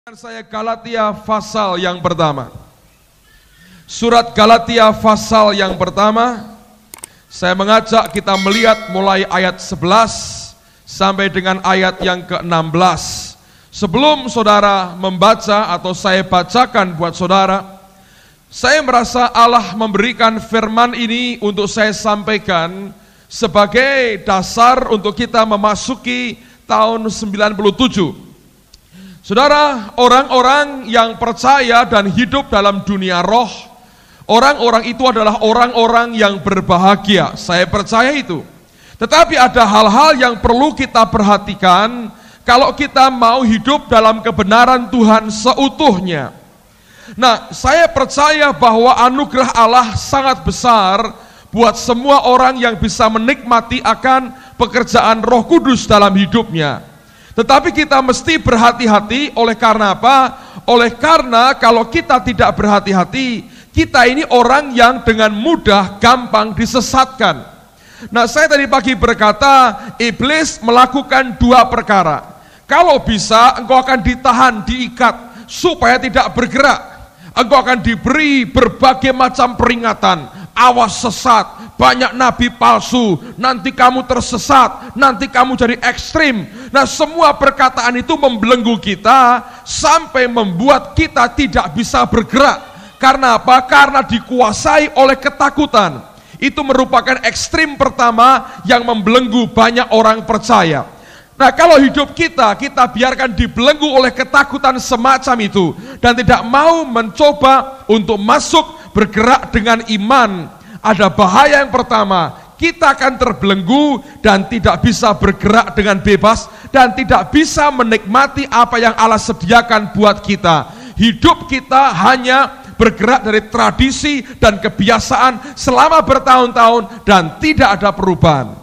Saya Galatia pasal yang pertama. Surat Galatia pasal yang pertama, saya mengajak kita melihat mulai ayat 11 sampai dengan ayat yang ke-16. Sebelum saudara membaca atau saya bacakan buat saudara, saya merasa Allah memberikan firman ini untuk saya sampaikan sebagai dasar untuk kita memasuki tahun 97. Saudara, orang-orang yang percaya dan hidup dalam dunia roh, orang-orang itu adalah orang-orang yang berbahagia. Saya percaya itu. Tetapi ada hal-hal yang perlu kita perhatikan kalau kita mau hidup dalam kebenaran Tuhan seutuhnya. Nah, saya percaya bahwa anugerah Allah sangat besar buat semua orang yang bisa menikmati akan pekerjaan Roh Kudus dalam hidupnya. Tetapi kita mesti berhati-hati. Oleh karena apa? Oleh karena kalau kita tidak berhati-hati, kita ini orang yang dengan mudah gampang disesatkan. Nah, saya tadi pagi berkata, iblis melakukan dua perkara. Kalau bisa, engkau akan ditahan, diikat, supaya tidak bergerak. Engkau akan diberi berbagai macam peringatan. Awas sesat, banyak nabi palsu, nanti kamu tersesat, nanti kamu jadi ekstrim. Nah, semua perkataan itu membelenggu kita sampai membuat kita tidak bisa bergerak. Karena apa? Karena dikuasai oleh ketakutan. Itu merupakan ekstrim pertama yang membelenggu banyak orang percaya. Nah, kalau hidup kita biarkan dibelenggu oleh ketakutan semacam itu dan tidak mau mencoba untuk masuk bergerak dengan iman, ada bahaya yang pertama, kita akan terbelenggu dan tidak bisa bergerak dengan bebas dan tidak bisa menikmati apa yang Allah sediakan buat kita. Hidup kita hanya bergerak dari tradisi dan kebiasaan selama bertahun-tahun dan tidak ada perubahan.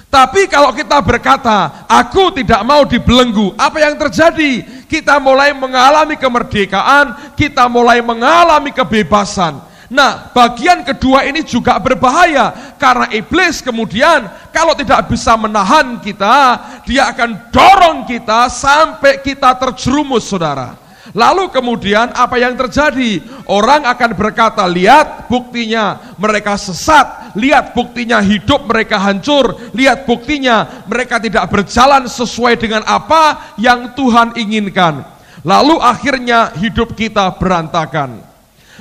Tapi kalau kita berkata, aku tidak mau dibelenggu, apa yang terjadi? Kita mulai mengalami kemerdekaan, kita mulai mengalami kebebasan. Nah, bagian kedua ini juga berbahaya, karena iblis kemudian kalau tidak bisa menahan kita, dia akan dorong kita sampai kita terjerumus, saudara. Lalu kemudian apa yang terjadi? Orang akan berkata, lihat buktinya mereka sesat, lihat buktinya hidup mereka hancur, lihat buktinya mereka tidak berjalan sesuai dengan apa yang Tuhan inginkan. Lalu akhirnya hidup kita berantakan.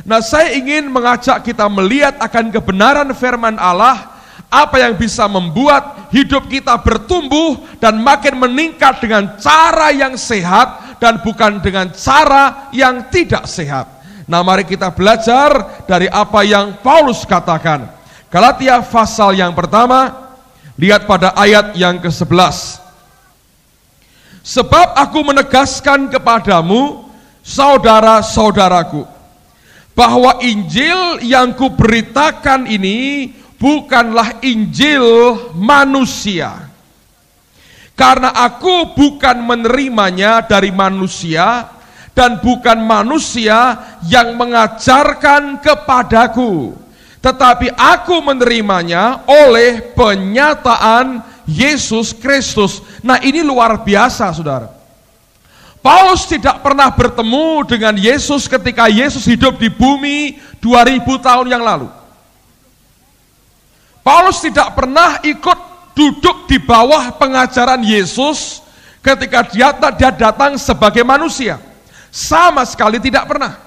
Nah, saya ingin mengajak kita melihat akan kebenaran firman Allah, apa yang bisa membuat hidup kita bertumbuh dan makin meningkat dengan cara yang sehat dan bukan dengan cara yang tidak sehat. Nah, mari kita belajar dari apa yang Paulus katakan. Galatia pasal yang pertama, lihat pada ayat yang ke-11. Sebab aku menegaskan kepadamu, saudara-saudaraku, bahwa Injil yang kuberitakan ini bukanlah Injil manusia. Karena aku bukan menerimanya dari manusia, dan bukan manusia yang mengajarkan kepadaku, tetapi aku menerimanya oleh penyataan Yesus Kristus. Nah, ini luar biasa, saudara. Paulus tidak pernah bertemu dengan Yesus ketika Yesus hidup di bumi 2000 tahun yang lalu. Paulus tidak pernah ikut duduk di bawah pengajaran Yesus ketika dia datang sebagai manusia. Sama sekali tidak pernah.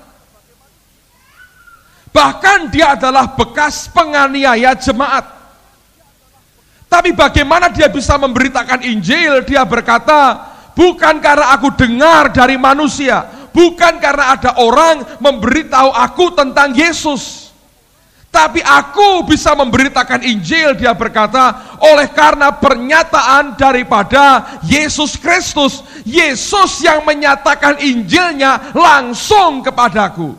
Bahkan dia adalah bekas penganiaya jemaat. Tapi bagaimana dia bisa memberitakan Injil? Dia berkata, bukan karena aku dengar dari manusia, bukan karena ada orang memberitahu aku tentang Yesus, tapi aku bisa memberitakan Injil, dia berkata, oleh karena pernyataan daripada Yesus Kristus. Yesus yang menyatakan Injilnya langsung kepadaku.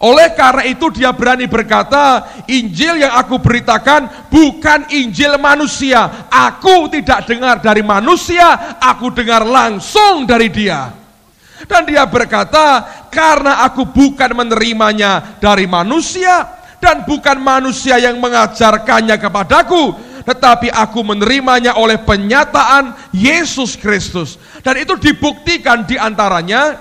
Oleh karena itu dia berani berkata, Injil yang aku beritakan bukan Injil manusia. Aku tidak dengar dari manusia, aku dengar langsung dari Dia. Dan dia berkata, karena aku bukan menerimanya dari manusia, dan bukan manusia yang mengajarkannya kepadaku, tetapi aku menerimanya oleh penyataan Yesus Kristus. Dan itu dibuktikan diantaranya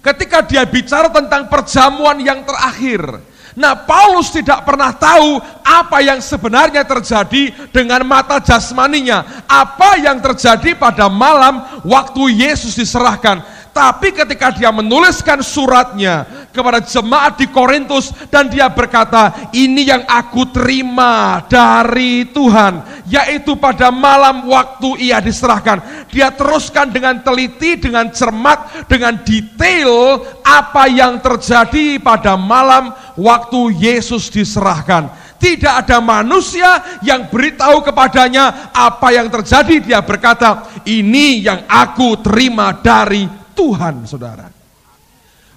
ketika dia bicara tentang perjamuan yang terakhir. Nah, Paulus tidak pernah tahu apa yang sebenarnya terjadi dengan mata jasmaninya, apa yang terjadi pada malam waktu Yesus diserahkan. Tapi ketika dia menuliskan suratnya kepada jemaat di Korintus dan dia berkata, ini yang aku terima dari Tuhan, yaitu pada malam waktu ia diserahkan. Dia teruskan dengan teliti, dengan cermat, dengan detail apa yang terjadi pada malam waktu Yesus diserahkan. Tidak ada manusia yang beritahu kepadanya apa yang terjadi. Dia berkata, ini yang aku terima dari Tuhan, saudara.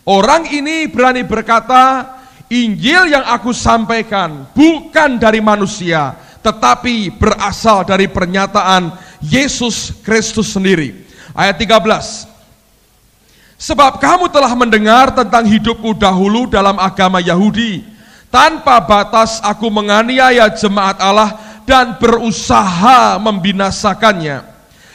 Orang ini berani berkata, Injil yang aku sampaikan bukan dari manusia, tetapi berasal dari pernyataan Yesus Kristus sendiri. Ayat 13. Sebab kamu telah mendengar tentang hidupku dahulu dalam agama Yahudi. Tanpa batas aku menganiaya jemaat Allah dan berusaha membinasakannya.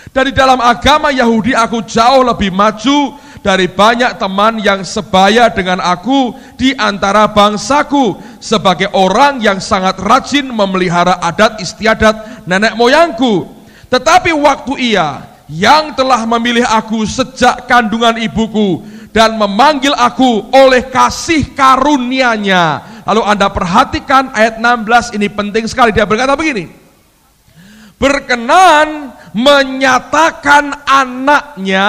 Dari dalam agama Yahudi aku jauh lebih maju dari banyak teman yang sebaya dengan aku di antara bangsaku, sebagai orang yang sangat rajin memelihara adat istiadat nenek moyangku. Tetapi waktu ia yang telah memilih aku sejak kandungan ibuku dan memanggil aku oleh kasih karunia-Nya. Lalu Anda perhatikan ayat 16, ini penting sekali. Dia berkata begini, berkenan menyatakan anaknya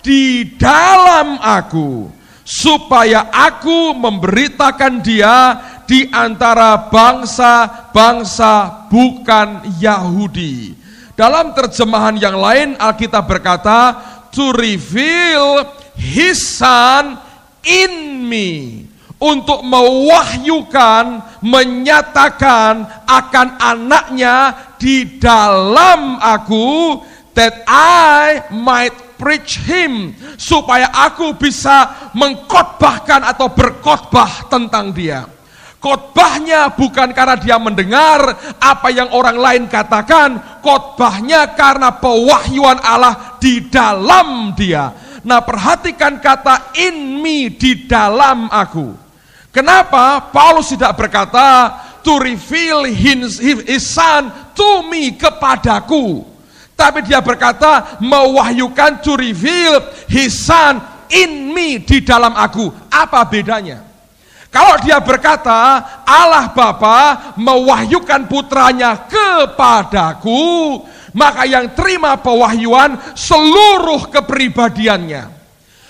di dalam aku, supaya aku memberitakan dia di antara bangsa-bangsa bukan Yahudi. Dalam terjemahan yang lain Alkitab berkata, to reveal his son in me, untuk mewahyukan, menyatakan akan anaknya di dalam aku, that I might preach him, supaya aku bisa mengkhotbahkan atau berkhotbah tentang dia. Khotbahnya bukan karena dia mendengar apa yang orang lain katakan, khotbahnya karena pewahyuan Allah di dalam dia. Nah, perhatikan kata in me, di dalam aku. Kenapa Paulus tidak berkata to reveal his son to me, kepadaku, tapi dia berkata mewahyukan to reveal his son in me, di dalam aku. Apa bedanya? Kalau dia berkata Allah Bapa mewahyukan putranya kepadaku, maka yang terima pewahyuan seluruh kepribadiannya.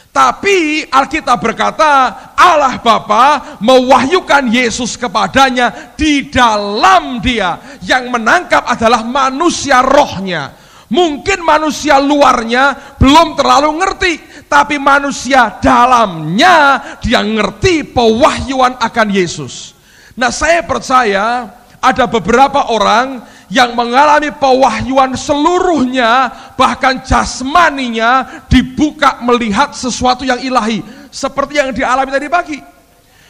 Tapi Alkitab berkata Allah Bapa mewahyukan Yesus kepadanya di dalam dia. Yang menangkap adalah manusia rohnya. Mungkin manusia luarnya belum terlalu ngerti, tapi manusia dalamnya dia ngerti pewahyuan akan Yesus. Nah, saya percaya ada beberapa orang yang mengalami pewahyuan seluruhnya, bahkan jasmaninya dibuka melihat sesuatu yang ilahi, seperti yang dialami tadi pagi.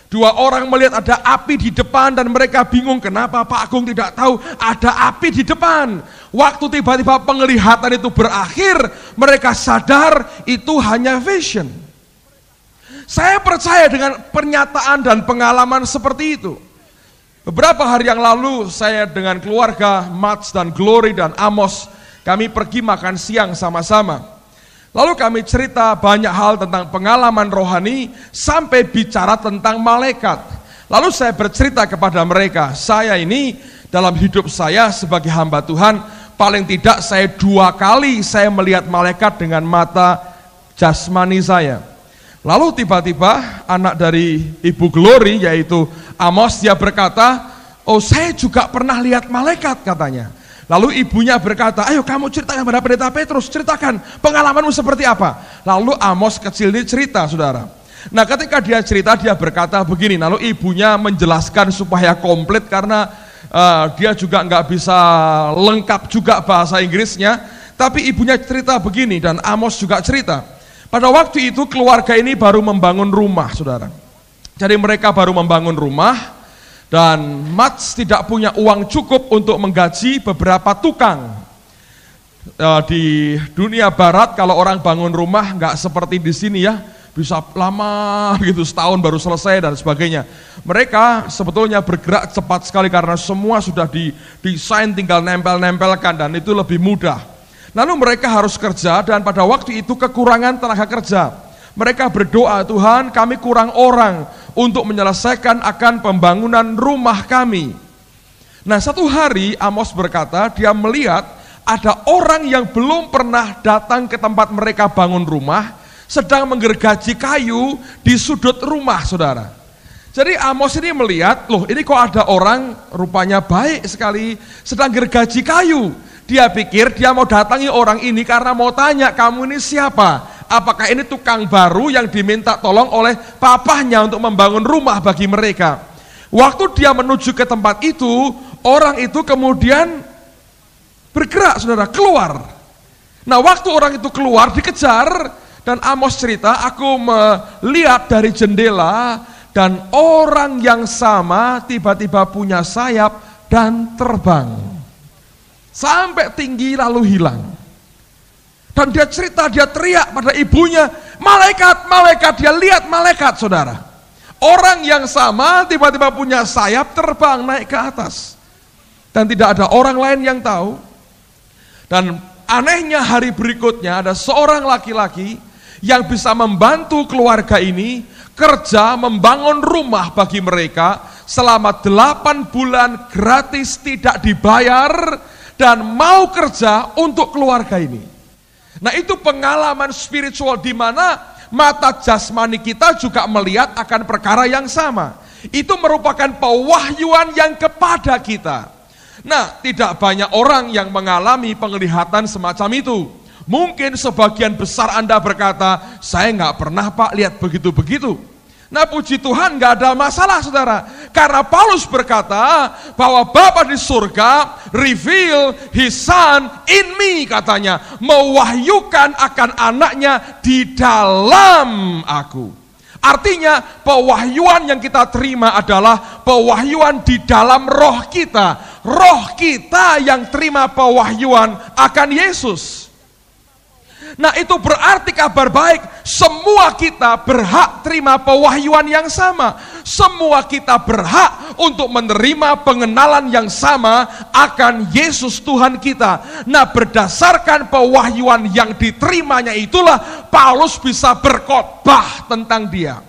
Dua orang melihat ada api di depan dan mereka bingung, kenapa Pak Agung tidak tahu ada api di depan. Waktu tiba-tiba penglihatan itu berakhir, mereka sadar itu hanya vision. Saya percaya dengan pernyataan dan pengalaman seperti itu. Beberapa hari yang lalu saya dengan keluarga Mats dan Glory dan Amos, kami pergi makan siang sama-sama. Lalu kami cerita banyak hal tentang pengalaman rohani sampai bicara tentang malaikat. Lalu saya bercerita kepada mereka, saya ini dalam hidup saya sebagai hamba Tuhan, paling tidak saya 2 kali saya melihat malaikat dengan mata jasmani saya. Lalu tiba-tiba anak dari Ibu Glory yaitu Amos, dia berkata, oh saya juga pernah lihat malaikat, katanya. Lalu ibunya berkata, ayo kamu ceritakan pada pendeta Petrus, ceritakan pengalamanmu seperti apa. Lalu Amos kecil ini cerita, saudara. Nah, ketika dia cerita, dia berkata begini, lalu ibunya menjelaskan supaya komplit karena dia juga nggak bisa lengkap juga bahasa Inggrisnya. Tapi ibunya cerita begini dan Amos juga cerita. Pada waktu itu keluarga ini baru membangun rumah, saudara. Jadi mereka baru membangun rumah. Dan Mats tidak punya uang cukup untuk menggaji beberapa tukang. Di dunia barat kalau orang bangun rumah nggak seperti di sini ya, bisa lama gitu, setahun baru selesai dan sebagainya. Mereka sebetulnya bergerak cepat sekali karena semua sudah didesain, tinggal nempel-nempelkan dan itu lebih mudah. Lalu mereka harus kerja dan pada waktu itu kekurangan tenaga kerja. Mereka berdoa, Tuhan kami kurang orang untuk menyelesaikan akan pembangunan rumah kami. Nah satu hari Amos berkata, dia melihat ada orang yang belum pernah datang ke tempat mereka bangun rumah, sedang menggergaji kayu di sudut rumah, saudara. Jadi Amos ini melihat, loh ini kok ada orang rupanya baik sekali, sedang gergaji kayu. Dia pikir dia mau datangi orang ini karena mau tanya, kamu ini siapa? Apakah ini tukang baru yang diminta tolong oleh papahnya untuk membangun rumah bagi mereka? Waktu dia menuju ke tempat itu, orang itu kemudian bergerak, saudara, keluar. Nah waktu orang itu keluar dikejar, dan Amos cerita, aku melihat dari jendela dan orang yang sama tiba-tiba punya sayap dan terbang sampai tinggi lalu hilang. Dan dia cerita, dia teriak pada ibunya, malaikat, malaikat, dia lihat malaikat, saudara. Orang yang sama tiba-tiba punya sayap terbang naik ke atas. Dan tidak ada orang lain yang tahu. Dan anehnya hari berikutnya ada seorang laki-laki yang bisa membantu keluarga ini kerja membangun rumah bagi mereka selama 8 bulan gratis, tidak dibayar, dan mau kerja untuk keluarga ini. Nah itu pengalaman spiritual di mana mata jasmani kita juga melihat akan perkara yang sama. Itu merupakan pewahyuan yang kepada kita. Nah tidak banyak orang yang mengalami penglihatan semacam itu. Mungkin sebagian besar Anda berkata, saya nggak pernah Pak lihat begitu-begitu. Nah puji Tuhan nggak ada masalah, saudara. Karena Paulus berkata bahwa Bapa di surga reveal His Son in me, katanya, mewahyukan akan anaknya di dalam aku. Artinya pewahyuan yang kita terima adalah pewahyuan di dalam roh kita. Roh kita yang terima pewahyuan akan Yesus. Nah itu berarti kabar baik, semua kita berhak terima pewahyuan yang sama. Semua kita berhak untuk menerima pengenalan yang sama akan Yesus Tuhan kita. Nah berdasarkan pewahyuan yang diterimanya itulah Paulus bisa berkhotbah tentang dia.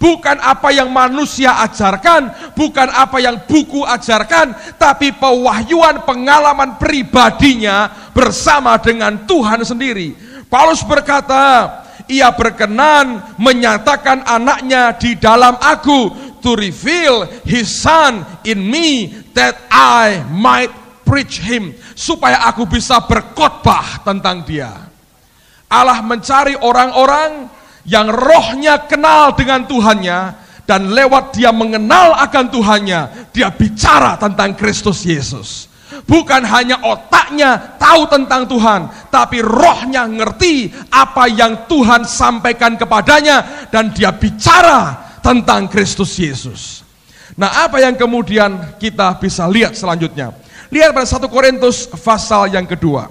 Bukan apa yang manusia ajarkan, bukan apa yang buku ajarkan, tapi pewahyuan pengalaman pribadinya bersama dengan Tuhan sendiri. Paulus berkata, ia berkenan menyatakan anaknya di dalam aku, to reveal His Son in me, that I might preach Him, supaya aku bisa berkhotbah tentang dia. Allah mencari orang-orang yang rohnya kenal dengan Tuhannya, dan lewat dia mengenal akan Tuhannya, dia bicara tentang Kristus Yesus. Bukan hanya otaknya tahu tentang Tuhan, tapi rohnya ngerti apa yang Tuhan sampaikan kepadanya, dan dia bicara tentang Kristus Yesus. Nah apa yang kemudian kita bisa lihat selanjutnya? Lihat pada 1 Korintus pasal yang kedua.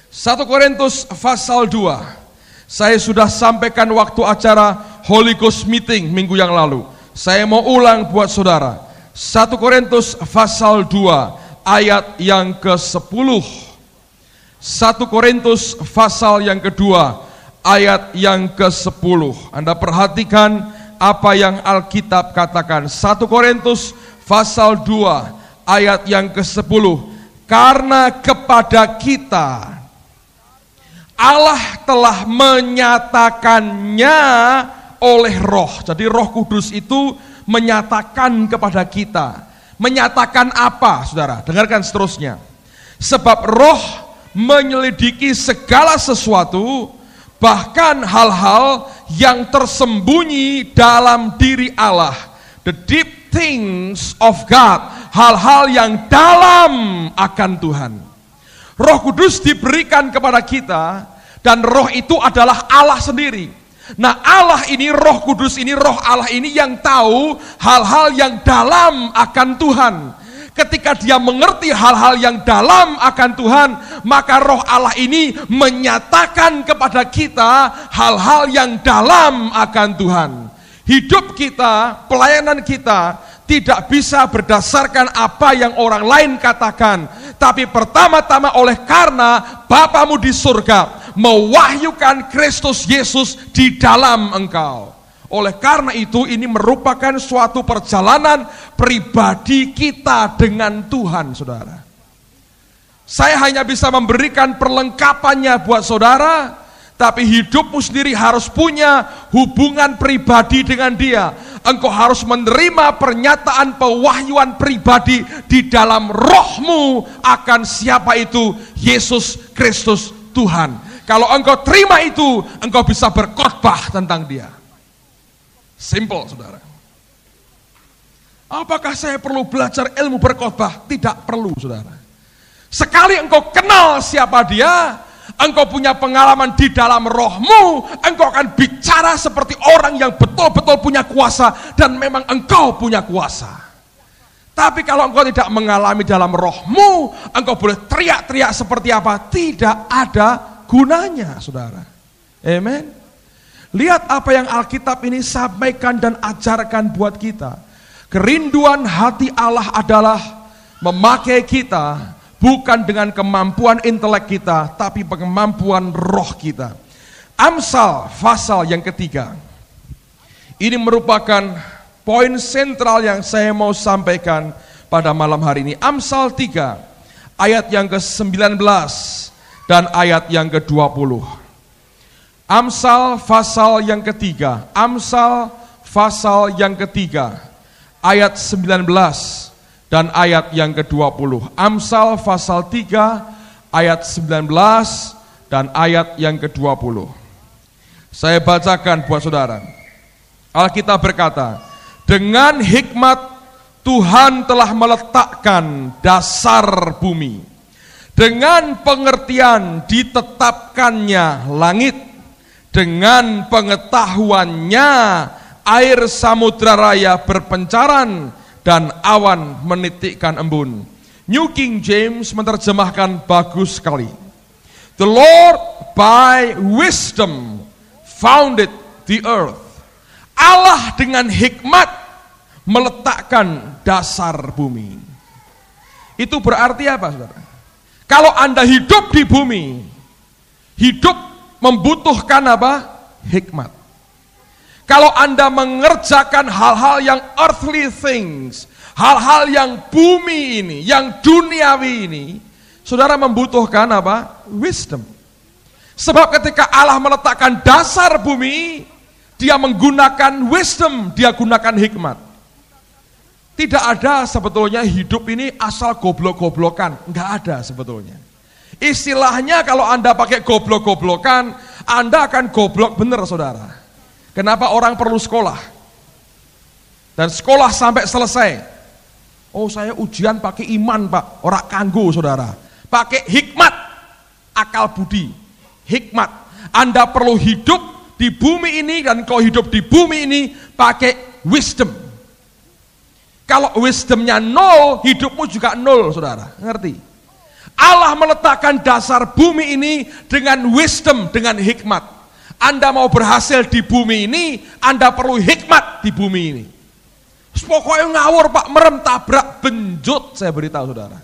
1 Korintus pasal 2. Saya sudah sampaikan waktu acara Holy Ghost Meeting minggu yang lalu. Saya mau ulang buat saudara. 1 Korintus pasal 2 ayat yang ke-10. 1 Korintus pasal yang kedua ayat yang ke-10. Anda perhatikan apa yang Alkitab katakan. 1 Korintus pasal 2 ayat yang ke-10. Karena kepada kita Allah telah menyatakannya oleh Roh. Jadi Roh Kudus itu menyatakan kepada kita. Menyatakan apa, saudara? Dengarkan seterusnya. Sebab Roh menyelidiki segala sesuatu, bahkan hal-hal yang tersembunyi dalam diri Allah. The deep things of God. Hal-hal yang dalam akan Tuhan. Roh Kudus diberikan kepada kita, dan Roh itu adalah Allah sendiri. Nah, Allah ini, Roh Kudus ini, Roh Allah ini yang tahu hal-hal yang dalam akan Tuhan. Ketika dia mengerti hal-hal yang dalam akan Tuhan, maka Roh Allah ini menyatakan kepada kita hal-hal yang dalam akan Tuhan. Hidup kita, pelayanan kita tidak bisa berdasarkan apa yang orang lain katakan, tapi pertama-tama oleh karena Bapamu di surga mewahyukan Kristus Yesus di dalam engkau. Oleh karena itu, ini merupakan suatu perjalanan pribadi kita dengan Tuhan, saudara. Saya hanya bisa memberikan perlengkapannya buat saudara, tapi hidupmu sendiri harus punya hubungan pribadi dengan Dia. Engkau harus menerima pernyataan pewahyuan pribadi di dalam rohmu akan siapa itu Yesus Kristus Tuhan. Kalau engkau terima itu, engkau bisa berkhotbah tentang Dia. Simple, saudara. Apakah saya perlu belajar ilmu berkhotbah? Tidak perlu, saudara. Sekali engkau kenal siapa Dia, engkau punya pengalaman di dalam rohmu, engkau akan bicara seperti orang yang betul-betul punya kuasa, dan memang engkau punya kuasa. Tapi kalau engkau tidak mengalami dalam rohmu, engkau boleh teriak-teriak seperti apa, tidak ada gunanya, saudara. Amen. Lihat apa yang Alkitab ini sampaikan dan ajarkan buat kita. Kerinduan hati Allah adalah memakai kita bukan dengan kemampuan intelek kita, tapi kemampuan roh kita. Amsal pasal yang ketiga. Ini merupakan poin sentral yang saya mau sampaikan pada malam hari ini. Amsal 3 ayat yang ke-19 dan ayat yang ke-20. Amsal pasal yang ketiga, Amsal pasal yang ketiga, ayat 19 dan ayat yang ke-20. Amsal pasal 3, ayat 19 dan ayat yang ke-20. Saya bacakan buat saudara. Alkitab berkata, dengan hikmat Tuhan telah meletakkan dasar bumi. Dengan pengertian ditetapkannya langit. Dengan pengetahuannya air samudra raya berpencaran dan awan menitikkan embun. New King James menerjemahkan bagus sekali. The Lord by wisdom founded the earth. Allah dengan hikmat meletakkan dasar bumi. Itu berarti apa, saudara? Kalau Anda hidup di bumi, hidup membutuhkan apa? Hikmat. Kalau Anda mengerjakan hal-hal yang earthly things, hal-hal yang bumi ini, yang duniawi ini, saudara membutuhkan apa? Wisdom. Sebab ketika Allah meletakkan dasar bumi, Dia menggunakan wisdom, Dia gunakan hikmat. Tidak ada sebetulnya hidup ini asal goblok-goblokan, enggak ada sebetulnya. Istilahnya kalau Anda pakai goblok-goblokan, Anda akan goblok bener, saudara. Kenapa orang perlu sekolah? Dan sekolah sampai selesai. Oh, saya ujian pakai iman, Pak. Ora kanggo, saudara. Pakai hikmat, akal budi. Hikmat. Anda perlu hidup di bumi ini, dan kalau hidup di bumi ini pakai wisdom. Kalau wisdomnya nol, hidupmu juga nol, saudara. Ngerti? Allah meletakkan dasar bumi ini dengan wisdom, dengan hikmat. Anda mau berhasil di bumi ini, Anda perlu hikmat di bumi ini. Pokoknya ngawur, Pak, merem, tabrak, benjut, saya beritahu saudara.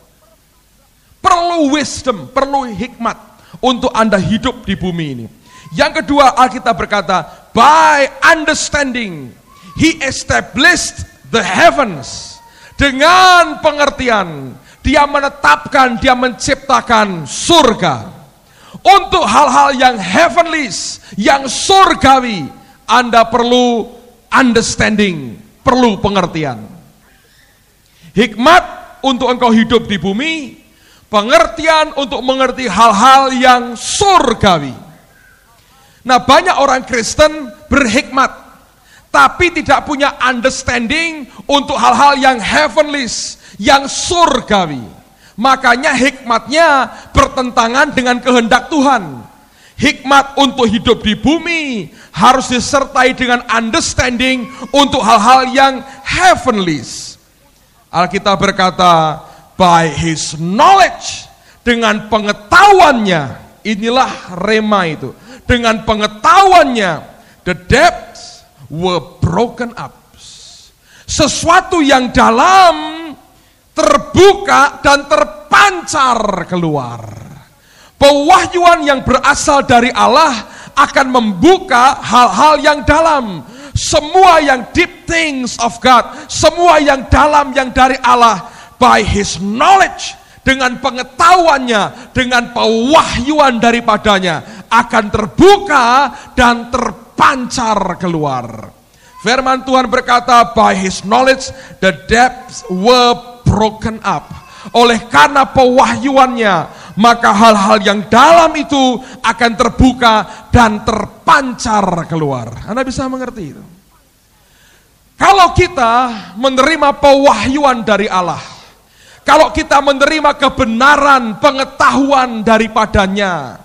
Perlu wisdom, perlu hikmat untuk Anda hidup di bumi ini. Yang kedua, Alkitab berkata, by understanding, He established the heavens. Dengan pengertian, Dia menetapkan, Dia menciptakan surga. Untuk hal-hal yang heavenly, yang surgawi, Anda perlu understanding, perlu pengertian. Hikmat untuk engkau hidup di bumi, pengertian untuk mengerti hal-hal yang surgawi. Nah, banyak orang Kristen berhikmat, tapi tidak punya understanding untuk hal-hal yang heavenly, yang surgawi. Makanya hikmatnya bertentangan dengan kehendak Tuhan. hikmat untuk hidup di bumi harus disertai dengan understanding untuk hal-hal yang heavenly. Alkitab berkata, by his knowledge, dengan pengetahuannya, inilah rema itu, dengan pengetahuannya, the depths were broken up. Sesuatu yang dalam terbuka dan terpancar keluar. Pewahyuan yang berasal dari Allah akan membuka hal-hal yang dalam. Semua yang deep things of God, semua yang dalam yang dari Allah, by his knowledge, dengan pengetahuannya, dengan pewahyuan daripadanya, akan terbuka dan terpancar keluar. Firman Tuhan berkata, by his knowledge the depths were broken up. Oleh karena pewahyuannya, maka hal-hal yang dalam itu akan terbuka dan terpancar keluar. Anda bisa mengerti itu? Kalau kita menerima pewahyuan dari Allah, kalau kita menerima kebenaran pengetahuan daripadanya,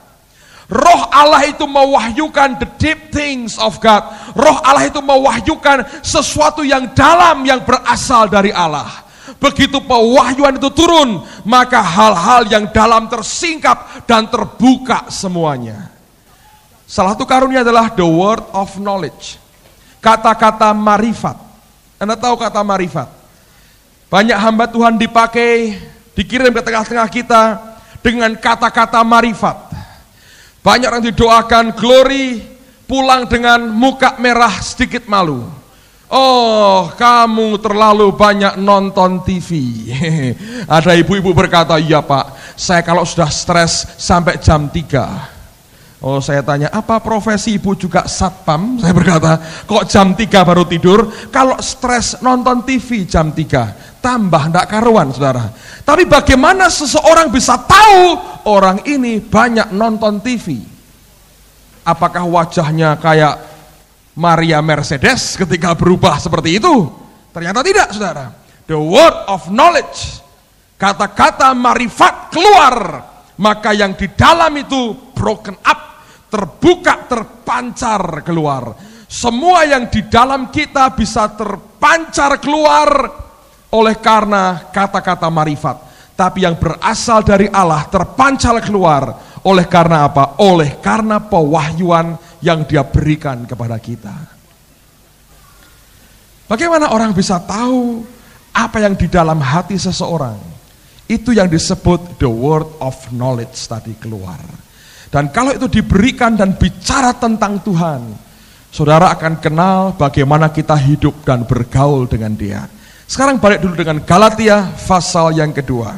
Roh Allah itu mewahyukan the deep things of God. Roh Allah itu mewahyukan sesuatu yang dalam yang berasal dari Allah. Begitu pewahyuan itu turun, maka hal-hal yang dalam tersingkap dan terbuka semuanya. Salah satu karunia adalah the word of knowledge. Kata-kata marifat. Anda tahu kata marifat? Banyak hamba Tuhan dipakai, dikirim ke tengah-tengah kita dengan kata-kata marifat. Banyak orang didoakan glory, pulang dengan muka merah sedikit malu. Oh, kamu terlalu banyak nonton TV. Ada ibu-ibu berkata, iya Pak, saya kalau sudah stres sampai jam 3. Oh, saya tanya, apa profesi ibu juga satpam? Saya berkata, kok jam 3 baru tidur? Kalau stres nonton TV jam 3, tambah ndak karuan, saudara. Tapi bagaimana seseorang bisa tahu orang ini banyak nonton TV? Apakah wajahnya kayak Maria Mercedes ketika berubah seperti itu? Ternyata tidak, saudara. The word of knowledge, kata-kata marifat keluar, maka yang di dalam itu broken up, terbuka, terpancar keluar. Semua yang di dalam kita bisa terpancar keluar oleh karena kata-kata marifat. Tapi yang berasal dari Allah terpancar keluar oleh karena apa? Oleh karena pewahyuan yang Dia berikan kepada kita. Bagaimana orang bisa tahu apa yang di dalam hati seseorang? Itu yang disebut the word of knowledge tadi keluar. Dan kalau itu diberikan dan bicara tentang Tuhan, saudara akan kenal bagaimana kita hidup dan bergaul dengan Dia. Sekarang balik dulu dengan Galatia pasal yang kedua.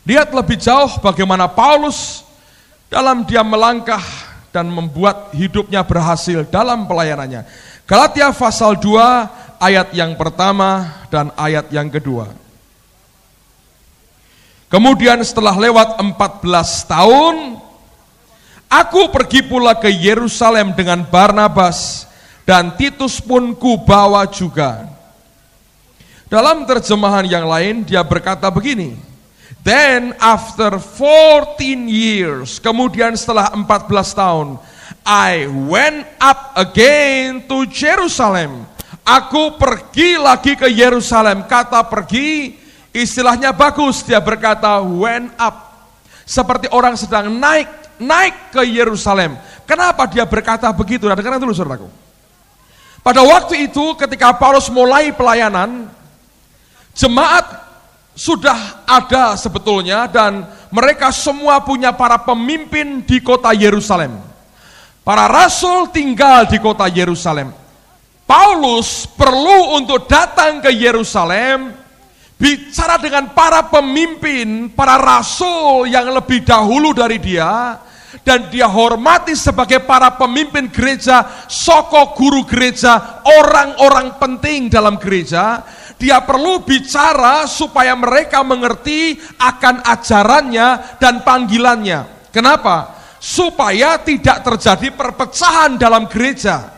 Lihat lebih jauh bagaimana Paulus dalam dia melangkah dan membuat hidupnya berhasil dalam pelayanannya. Galatia pasal 2 ayat yang pertama dan ayat yang kedua. Kemudian setelah lewat 14 tahun, aku pergi pula ke Yerusalem dengan Barnabas, dan Titus pun kubawa juga. Dalam terjemahan yang lain dia berkata begini, then after 14 years, kemudian setelah 14 tahun, I went up again to Jerusalem. Aku pergi lagi ke Yerusalem. Kata pergi istilahnya bagus, dia berkata went up. Seperti orang sedang naik ke Yerusalem. Kenapa dia berkata begitu? Nah, dengarkan dulu saudaraku. Pada waktu itu ketika Paulus mulai pelayanan, jemaat sudah ada sebetulnya dan mereka semua punya para pemimpin di kota Yerusalem. Para rasul tinggal di kota Yerusalem. Paulus perlu untuk datang ke Yerusalem, bicara dengan para pemimpin, para rasul yang lebih dahulu dari dia, dan dia hormati sebagai para pemimpin gereja, soko guru gereja, orang-orang penting dalam gereja. Dia perlu bicara supaya mereka mengerti akan ajarannya dan panggilannya. Kenapa? Supaya tidak terjadi perpecahan dalam gereja.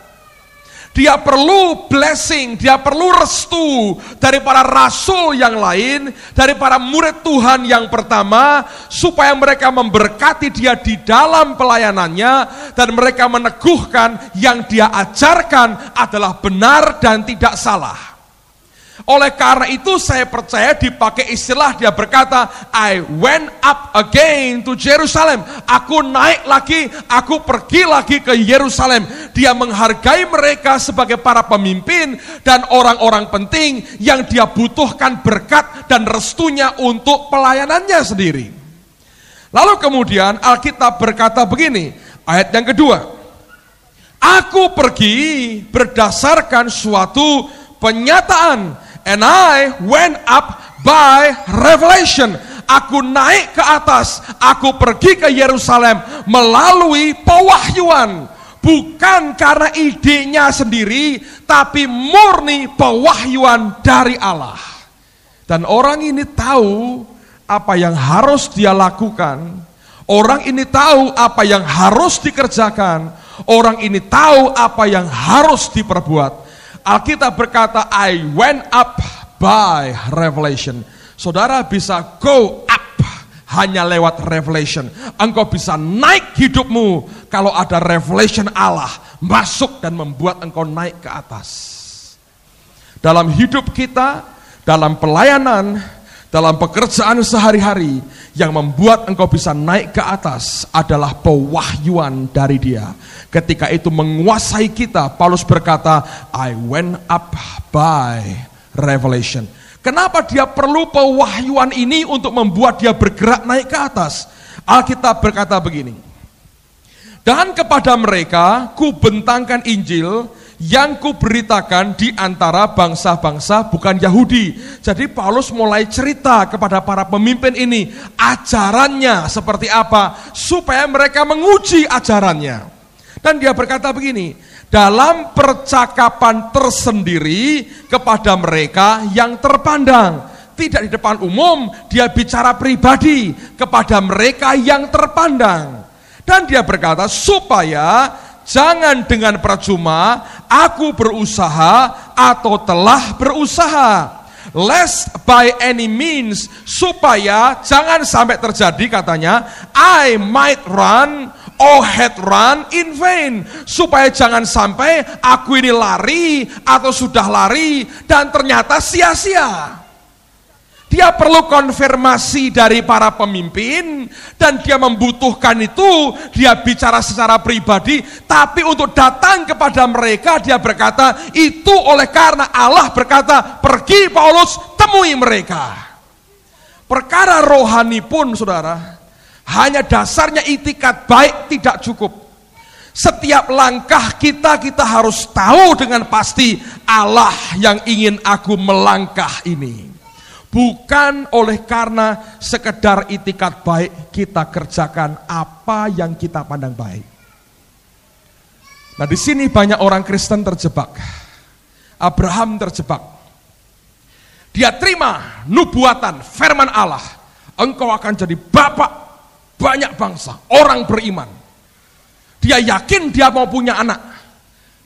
Dia perlu blessing, dia perlu restu dari para rasul yang lain, dari para murid Tuhan yang pertama, supaya mereka memberkati dia di dalam pelayanannya, dan mereka meneguhkan yang dia ajarkan adalah benar dan tidak salah. Oleh karena itu saya percaya dipakai istilah, dia berkata, I went up again to Jerusalem. Aku naik lagi, aku pergi lagi ke Yerusalem. Dia menghargai mereka sebagai para pemimpin dan orang-orang penting yang dia butuhkan berkat dan restunya untuk pelayanannya sendiri. Lalu kemudian Alkitab berkata begini, ayat yang kedua, aku pergi berdasarkan suatu penyataan. And I went up by revelation. Aku naik ke atas, aku pergi ke Yerusalem melalui pewahyuan. Bukan karena idenya sendiri, tapi murni pewahyuan dari Allah. Dan orang ini tahu apa yang harus dia lakukan. Orang ini tahu apa yang harus dikerjakan. Orang ini tahu apa yang harus diperbuat. Alkitab berkata, I went up by revelation. Saudara bisa go up hanya lewat revelation. Engkau bisa naik hidupmu kalau ada revelation Allah masuk dan membuat engkau naik ke atas. Dalam hidup kita, dalam pelayanan, dalam pekerjaan sehari-hari, yang membuat engkau bisa naik ke atas adalah pewahyuan dari Dia. Ketika itu menguasai kita, Paulus berkata, I went up by revelation. Kenapa dia perlu pewahyuan ini untuk membuat dia bergerak naik ke atas? Alkitab berkata begini, dan kepada mereka ku bentangkan Injil yang kuberitakan di antara bangsa-bangsa bukan Yahudi. Jadi Paulus mulai cerita kepada para pemimpin ini ajarannya seperti apa, supaya mereka menguji ajarannya. Dan dia berkata begini, dalam percakapan tersendiri kepada mereka yang terpandang. Tidak di depan umum, dia bicara pribadi kepada mereka yang terpandang. Dan dia berkata, supaya jangan dengan percuma aku berusaha atau telah berusaha, lest by any means, supaya jangan sampai terjadi, katanya, I might run or had run in vain, supaya jangan sampai aku ini lari atau sudah lari dan ternyata sia-sia. Dia perlu konfirmasi dari para pemimpin, dan dia membutuhkan itu. Dia bicara secara pribadi, tapi untuk datang kepada mereka dia berkata, itu oleh karena Allah berkata, pergi Paulus, temui mereka. Perkara rohani pun saudara, hanya dasarnya itikat baik tidak cukup. Setiap langkah kita harus tahu dengan pasti Allah yang ingin aku melangkah ini. Bukan oleh karena sekedar itikat baik kita kerjakan apa yang kita pandang baik. Nah, di sini banyak orang Kristen terjebak. Abraham terjebak. Dia terima nubuatan firman Allah. Engkau akan jadi bapak banyak bangsa, orang beriman. Dia yakin dia mau punya anak.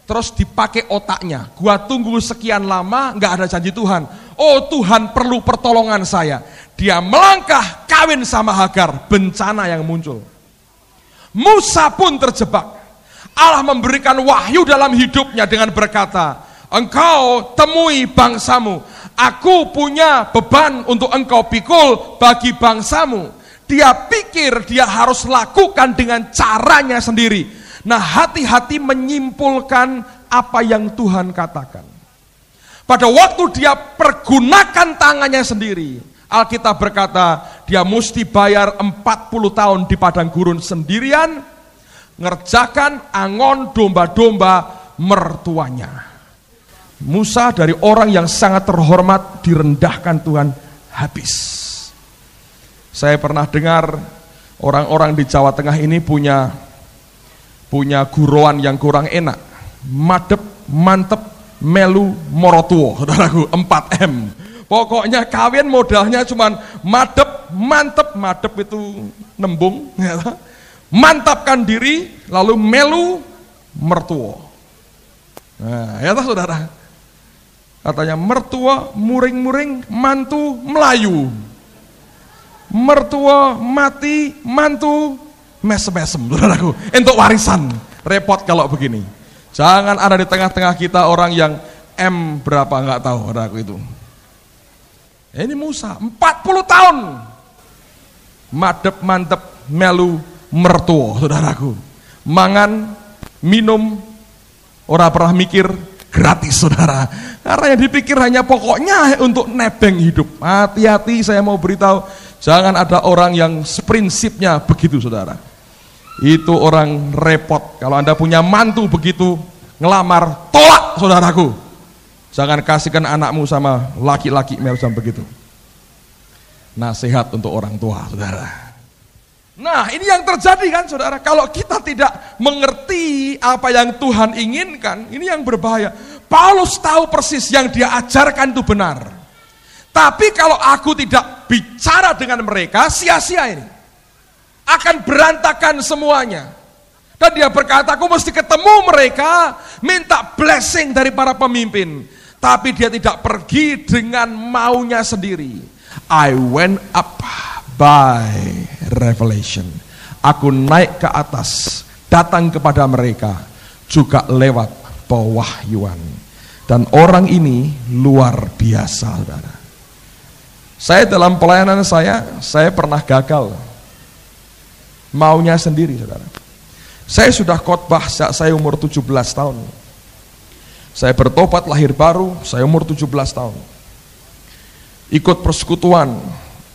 Terus dipakai otaknya, gua tunggu sekian lama gak ada janji Tuhan. Oh, Tuhan perlu pertolongan saya. Dia melangkah kawin sama Hagar, bencana yang muncul. Musa pun terjebak. Allah memberikan wahyu dalam hidupnya dengan berkata, engkau temui bangsamu, aku punya beban untuk engkau pikul bagi bangsamu. Dia pikir dia harus lakukan dengan caranya sendiri. Nah, hati-hati menyimpulkan apa yang Tuhan katakan. Pada waktu dia pergunakan tangannya sendiri, Alkitab berkata, dia mesti bayar 40 tahun di padang gurun sendirian, ngerjakan angon domba-domba mertuanya. Musa dari orang yang sangat terhormat direndahkan Tuhan habis. Saya pernah dengar orang-orang di Jawa Tengah ini punya guruan yang kurang enak. Madep, mantep, melu, morotuo, saudaraku, 4M. Pokoknya kawin modalnya cuman madep, mantep, madep itu nembung, mantapkan diri, lalu melu, mertuo. Nah, ya toh saudara. Katanya mertua muring-muring, mantu melayu. Mertua mati, mantu mesem-mesem, saudaraku. Untuk warisan, repot kalau begini. Jangan ada di tengah-tengah kita orang yang M berapa nggak tahu, saudaraku itu. Ini Musa, 40 tahun madep-mantep melu mertua, saudaraku. Mangan, minum, ora pernah mikir, gratis, saudara. Karena yang dipikir hanya pokoknya untuk nebeng hidup. Hati-hati, saya mau beritahu, jangan ada orang yang prinsipnya begitu, saudara. Itu orang repot. Kalau Anda punya mantu begitu, ngelamar, tolak, saudaraku. Jangan kasihkan anakmu sama laki-laki macam begitu. Nasihat untuk orang tua, saudara. Nah, ini yang terjadi kan, saudara. Kalau kita tidak mengerti apa yang Tuhan inginkan, ini yang berbahaya. Paulus tahu persis yang dia ajarkan itu benar. Tapi kalau aku tidak bicara dengan mereka, sia-sia ini. Akan berantakan semuanya. Dan dia berkata, aku mesti ketemu mereka, minta blessing dari para pemimpin. Tapi dia tidak pergi dengan maunya sendiri. I went up by revelation. Aku naik ke atas, datang kepada mereka, juga lewat pewahyuan. Dan orang ini luar biasa, saudara. Saya dalam pelayanan saya pernah gagal. Maunya sendiri, saudara. Saya sudah khotbah sejak saya umur 17 tahun. Saya bertobat lahir baru, saya umur 17 tahun. Ikut persekutuan,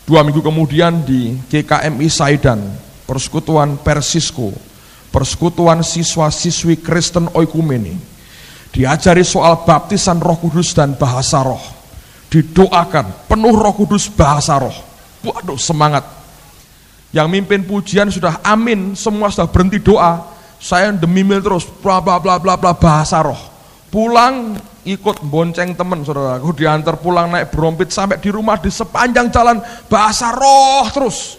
2 minggu kemudian di GKMI Saidan, persekutuan Persisko, persekutuan siswa-siswi Kristen Oikumene. Diajari soal baptisan Roh Kudus dan bahasa roh. Didoakan, penuh Roh Kudus, bahasa roh. Waduh, semangat. Yang mimpin pujian sudah amin, semua sudah berhenti doa. Saya demimil terus, bla bla bla bla bla, bahasa roh. Pulang ikut bonceng temen, saudara. Aku diantar pulang naik berompit sampai di rumah, di sepanjang jalan bahasa roh terus.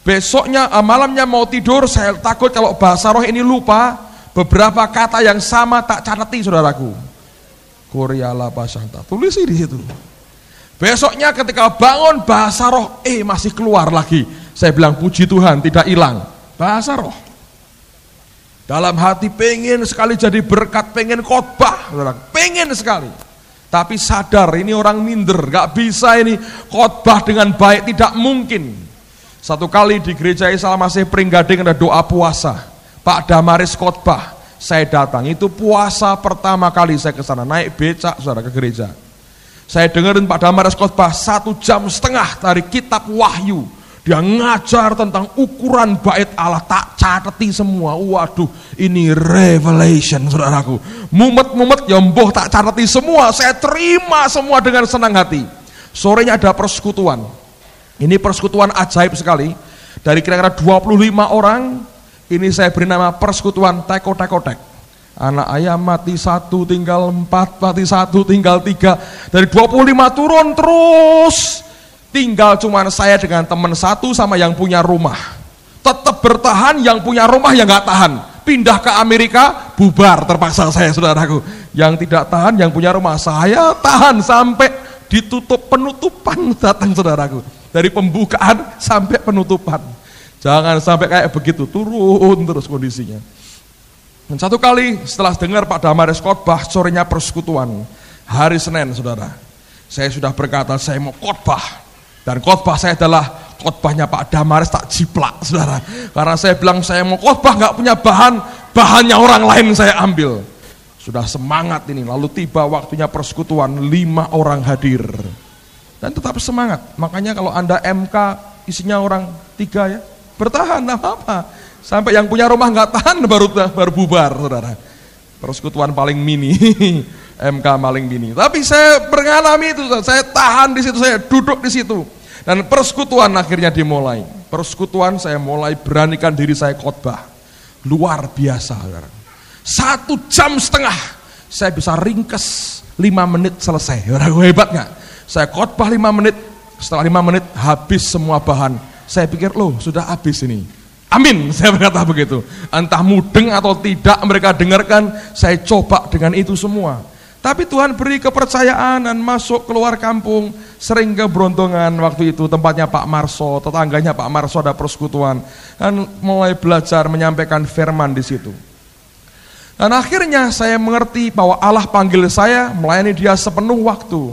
Besoknya malamnya mau tidur, saya takut kalau bahasa roh ini lupa. Beberapa kata yang sama tak catati, saudaraku. Koryala Pasanta, tulis di situ. Besoknya ketika bangun bahasa roh, masih keluar lagi. Saya bilang puji Tuhan tidak hilang. Bahasa roh. Dalam hati pengen sekali jadi berkat, pengen khotbah, pengen sekali. Tapi sadar ini orang minder, gak bisa ini khotbah dengan baik, tidak mungkin. Satu kali di gereja Islam masih Pringgading ada doa puasa. Pak Damaris khotbah, saya datang. Itu puasa pertama kali saya ke sana, naik becak, saudara, ke gereja. Saya dengerin Pak Damaris khotbah 1,5 jam dari kitab Wahyu. Dia ngajar tentang ukuran bait Allah, tak cateti semua. Waduh, ini revelation, saudaraku. Mumet-mumet ya mboh tak cateti semua. Saya terima semua dengan senang hati. Sorenya ada persekutuan. Ini persekutuan ajaib sekali. Dari kira-kira 25 orang, ini saya beri nama persekutuan teko-tekotek. Anak ayam mati 1, tinggal 4, mati 1, tinggal 3. Dari 25 turun terus. Tinggal cuman saya dengan teman 1 sama yang punya rumah. Tetap bertahan, yang punya rumah yang gak tahan. Pindah ke Amerika, bubar terpaksa saya, saudaraku. Yang tidak tahan, yang punya rumah, saya tahan sampai ditutup penutupan datang, saudaraku. Dari pembukaan sampai penutupan. Jangan sampai kayak begitu, turun terus kondisinya. Dan satu kali setelah dengar Pak Damaris khotbah, sorenya persekutuan, hari Senin, saudara. Saya sudah berkata, saya mau khotbah. Dan khotbah saya adalah khotbahnya Pak Damaris, tak jiplak, saudara. Karena saya bilang saya mau khotbah, gak punya bahan, bahannya orang lain saya ambil. Sudah semangat ini, lalu tiba waktunya persekutuan, 5 orang hadir. Dan tetap semangat. Makanya kalau Anda MK isinya orang 3 ya, bertahan, gak apa-apa. Sampai yang punya rumah gak tahan baru bubar, saudara. Persekutuan paling mini, MK paling mini. Tapi saya mengalami itu, saya tahan di situ, saya duduk di situ. Dan persekutuan akhirnya dimulai. Persekutuan saya mulai beranikan diri saya khotbah. Luar biasa, saudara. 1,5 jam saya bisa ringkes 5 menit selesai. Hebat gak? Saya khotbah 5 menit, setelah 5 menit habis semua bahan. Saya pikir loh sudah habis ini. Amin, saya berkata begitu. Entah mudeng atau tidak mereka dengarkan, saya coba dengan itu semua. Tapi Tuhan beri kepercayaan dan masuk keluar kampung, sering ke Brontongan waktu itu, tempatnya Pak Marso, tetangganya Pak Marso ada persekutuan, dan mulai belajar menyampaikan firman di situ. Dan akhirnya saya mengerti bahwa Allah panggil saya melayani Dia sepenuh waktu.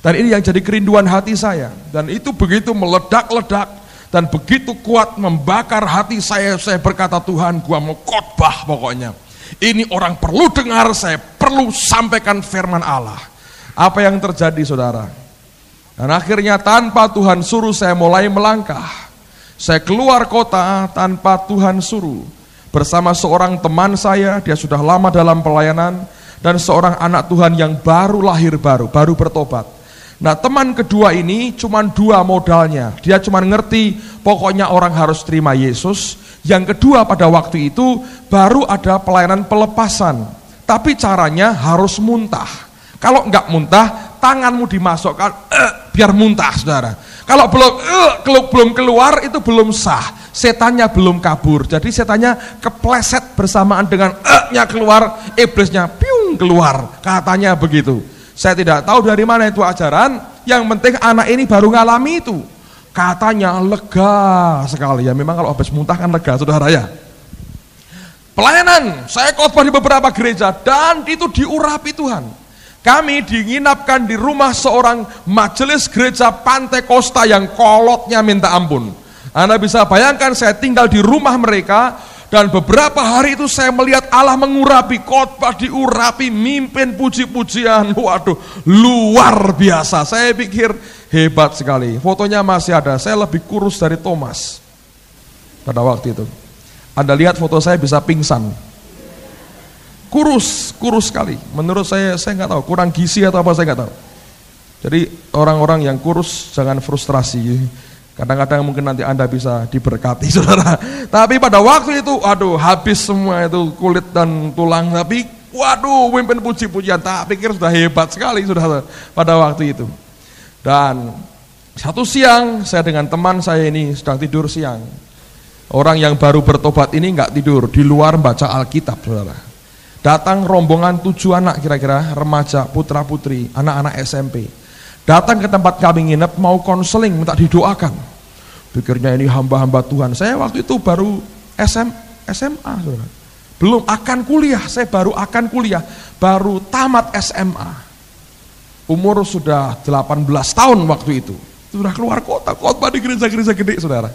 Dan ini yang jadi kerinduan hati saya. Dan itu begitu meledak-ledak dan begitu kuat membakar hati saya berkata, Tuhan, gua mau khotbah pokoknya. Ini orang perlu dengar, saya perlu sampaikan firman Allah. Apa yang terjadi, saudara? Dan akhirnya tanpa Tuhan suruh saya mulai melangkah. Saya keluar kota tanpa Tuhan suruh. Bersama seorang teman saya, dia sudah lama dalam pelayanan. Dan seorang anak Tuhan yang baru lahir baru bertobat. Nah, teman kedua ini cuma dua modalnya. Dia cuma ngerti pokoknya orang harus terima Yesus. Yang kedua pada waktu itu baru ada pelayanan pelepasan. Tapi caranya harus muntah. Kalau enggak muntah, tanganmu dimasukkan biar muntah, saudara. Kalau belum keluar itu belum sah. Setannya belum kabur. Jadi setannya kepleset bersamaan dengan nya keluar, iblisnya piung keluar. Katanya begitu. Saya tidak tahu dari mana itu ajaran. Yang penting anak ini baru ngalami itu. Katanya lega sekali. Ya memang kalau habis muntah kan lega, saudara ya. Pelayanan, saya khotbah di beberapa gereja dan itu diurapi Tuhan. Kami diinapkan di rumah seorang majelis gereja Pantekosta yang kolotnya minta ampun. Anda bisa bayangkan saya tinggal di rumah mereka dan beberapa hari itu saya melihat Allah mengurapi, khotbah diurapi, mimpin puji-pujian. Waduh, luar biasa. Saya pikir hebat sekali. Fotonya masih ada. Saya lebih kurus dari Thomas pada waktu itu. Anda lihat foto saya bisa pingsan. Kurus sekali. Menurut saya nggak tahu, kurang gizi atau apa saya nggak tahu. Jadi orang-orang yang kurus jangan frustrasi. Kadang-kadang mungkin nanti Anda bisa diberkati, saudara. Tapi pada waktu itu, aduh, habis semua itu kulit dan tulang. Tapi, waduh, mimpin puji-pujian. Tak pikir sudah hebat sekali, saudara, pada waktu itu. Dan satu siang, saya dengan teman saya ini sedang tidur siang. Orang yang baru bertobat ini nggak tidur, di luar baca Alkitab, saudara. Datang rombongan 7 anak kira-kira, remaja, putra-putri, anak-anak SMP. Datang ke tempat kami nginep, mau konseling, minta didoakan. Pikirnya ini hamba-hamba Tuhan. Saya waktu itu baru SMA, saudara. Belum akan kuliah, saya baru akan kuliah. Baru tamat SMA. Umur sudah 18 tahun waktu itu. Sudah keluar kota, khotbah di gereja-gereja gede, saudara.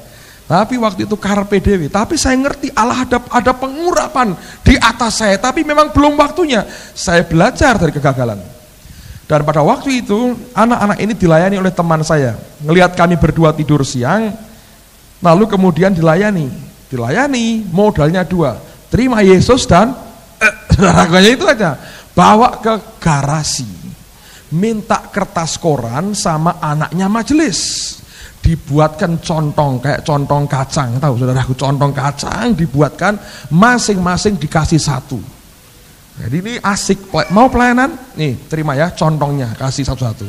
Tapi waktu itu karpe dewi. Tapi saya ngerti Allah ada pengurapan di atas saya. Tapi memang belum waktunya. Saya belajar dari kegagalan. Dan pada waktu itu anak-anak ini dilayani oleh teman saya. Ngelihat kami berdua tidur siang, lalu kemudian dilayani modalnya 2, terima Yesus dan harganya itu aja, bawa ke garasi, minta kertas koran sama anaknya majelis, dibuatkan contong kayak contong kacang, tahu saudaraku, contong kacang dibuatkan, masing-masing dikasih 1. Jadi ini asik, mau pelayanan? Nih, terima ya contongnya, kasih 1-1.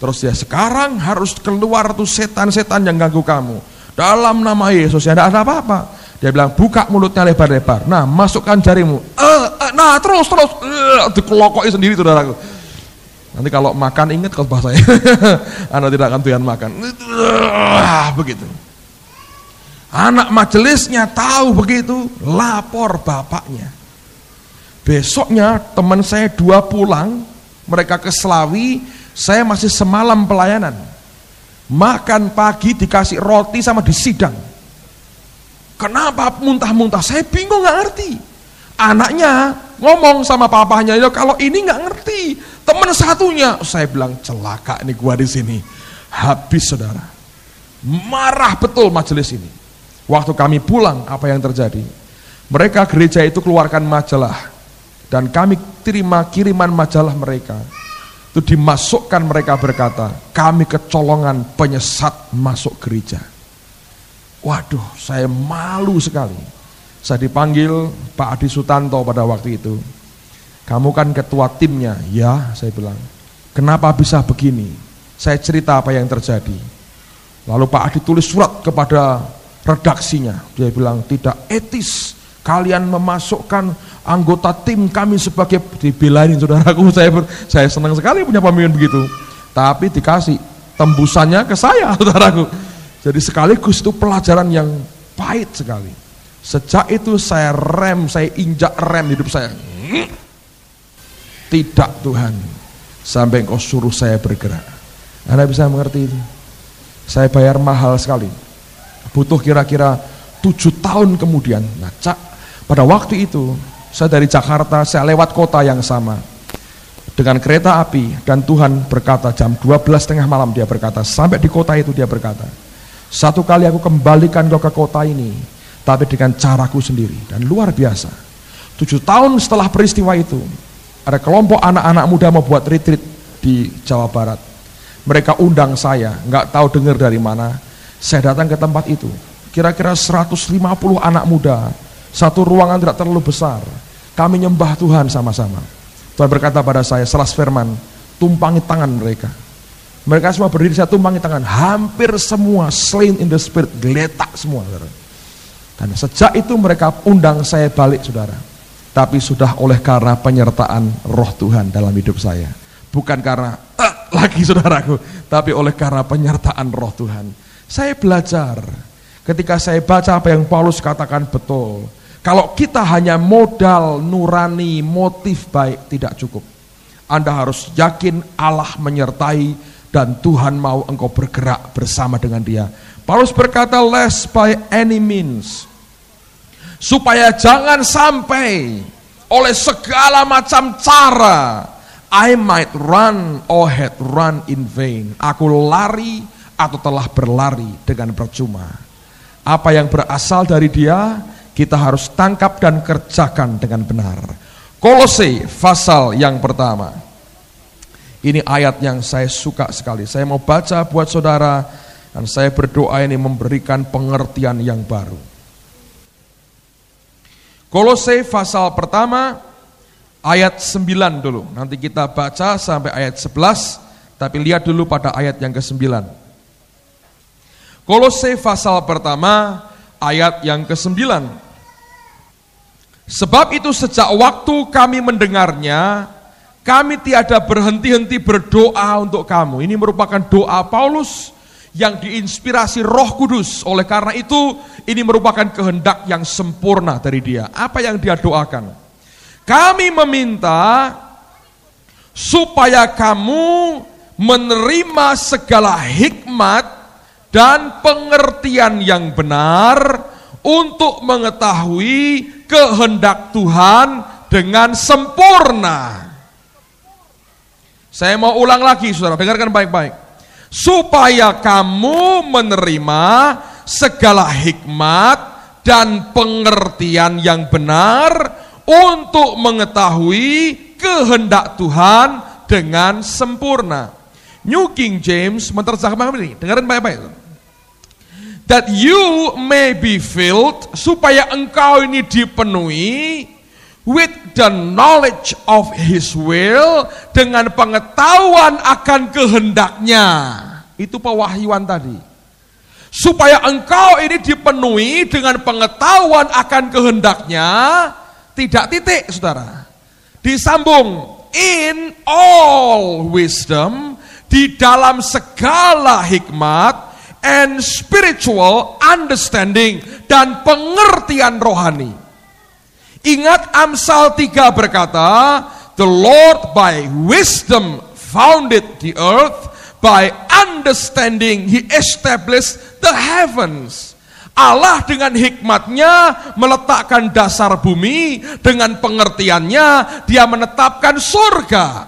Terus ya, sekarang harus keluar tuh setan-setan yang ganggu kamu. Dalam nama Yesus, ya tidak ada apa-apa. Dia bilang, buka mulutnya lebar-lebar. Nah, masukkan jarimu. Nah, terus. Dikelokoi sendiri, saudaraku. Nanti kalau makan, ingat khotbah saya. Anda tidak akan doyan makan. Begitu. Anak majelisnya tahu begitu, lapor bapaknya. Besoknya teman saya 2 pulang, mereka ke Slawi, saya masih semalam pelayanan. Makan pagi dikasih roti sama disidang. Kenapa muntah-muntah? Saya bingung, nggak ngerti. Anaknya ngomong sama papahnya, ya kalau ini nggak ngerti. Teman satunya, saya bilang celaka nih gua di sini. Habis, saudara. Marah betul majelis ini. Waktu kami pulang, apa yang terjadi? Mereka gereja itu keluarkan majalah. Dan kami terima kiriman majalah mereka. Itu dimasukkan, mereka berkata, kami kecolongan penyesat masuk gereja. Waduh, saya malu sekali. Saya dipanggil Pak Adi Sutanto pada waktu itu. Kamu kan ketua timnya. Ya, saya bilang. Kenapa bisa begini? Saya cerita apa yang terjadi. Lalu Pak Adi tulis surat kepada redaksinya. Dia bilang, tidak etis kalian memasukkan anggota tim kami sebagai, dibelain saudaraku. Saya senang sekali punya pemimpin begitu. Tapi dikasih tembusannya ke saya, saudaraku. Jadi sekaligus itu pelajaran yang pahit sekali. Sejak itu saya injak rem hidup saya. Tidak Tuhan, sampai Engkau suruh saya bergerak. Anda bisa mengerti itu? Saya bayar mahal sekali. Butuh kira-kira 7 tahun kemudian. Nah, pada waktu itu saya dari Jakarta, saya lewat kota yang sama dengan kereta api, dan Tuhan berkata jam 12:30 malam, dia berkata, sampai di kota itu dia berkata, satu kali aku kembalikan kau ke kota ini, tapi dengan caraku sendiri. Dan luar biasa, 7 tahun setelah peristiwa itu, ada kelompok anak-anak muda mau buat retreat di Jawa Barat. Mereka undang saya, nggak tahu dengar dari mana. Saya datang ke tempat itu, kira-kira 150 anak muda, satu ruangan tidak terlalu besar. Kami nyembah Tuhan sama-sama. Tuhan berkata pada saya, Selas firman, tumpangi tangan mereka. Mereka semua berdiri, saya tumpangi tangan. Hampir semua slain in the spirit, geletak semua, saudara. Dan sejak itu mereka undang saya balik, saudara. Tapi sudah oleh karena penyertaan roh Tuhan dalam hidup saya. Bukan karena lagi saudaraku, tapi oleh karena penyertaan roh Tuhan. Saya belajar, ketika saya baca apa yang Paulus katakan betul. Kalau kita hanya modal nurani, motif baik, tidak cukup. Anda harus yakin Allah menyertai dan Tuhan mau engkau bergerak bersama dengan dia. Paulus berkata, lest by any means, supaya jangan sampai oleh segala macam cara I might run or had run in vain. Aku lari atau telah berlari dengan percuma. Apa yang berasal dari dia, kita harus tangkap dan kerjakan dengan benar. Kolose pasal yang pertama. Ini ayat yang saya suka sekali. Saya mau baca buat saudara, dan saya berdoa ini memberikan pengertian yang baru. Kolose pasal pertama ayat 9 dulu. Nanti kita baca sampai ayat 11, tapi lihat dulu pada ayat yang ke-9. Kolose pasal pertama ayat yang ke-9. Sebab itu sejak waktu kami mendengarnya, kami tiada berhenti-henti berdoa untuk kamu. Ini merupakan doa Paulus yang diinspirasi Roh Kudus. Oleh karena itu, ini merupakan kehendak yang sempurna dari dia. Apa yang dia doakan? Kami meminta supaya kamu menerima segala hikmat dan pengertian yang benar untuk mengetahui kehendak Tuhan dengan sempurna. Saya mau ulang lagi, saudara, dengarkan baik-baik. Supaya kamu menerima segala hikmat dan pengertian yang benar untuk mengetahui kehendak Tuhan dengan sempurna. New King James menerjemahkan ini, dengarkan baik-baik. That you may be filled, supaya engkau ini dipenuhi with the knowledge of His will, dengan pengetahuan akan kehendaknya. Itu pewahyuan tadi. Supaya engkau ini dipenuhi dengan pengetahuan akan kehendaknya, tidak titik, saudara. Disambung, in all wisdom, di dalam segala hikmat, and spiritual understanding, dan pengertian rohani. Ingat Amsal 3 berkata, the Lord by wisdom founded the earth, by understanding He established the heavens. Allah dengan hikmatnya meletakkan dasar bumi, dengan pengertiannya Dia menetapkan surga.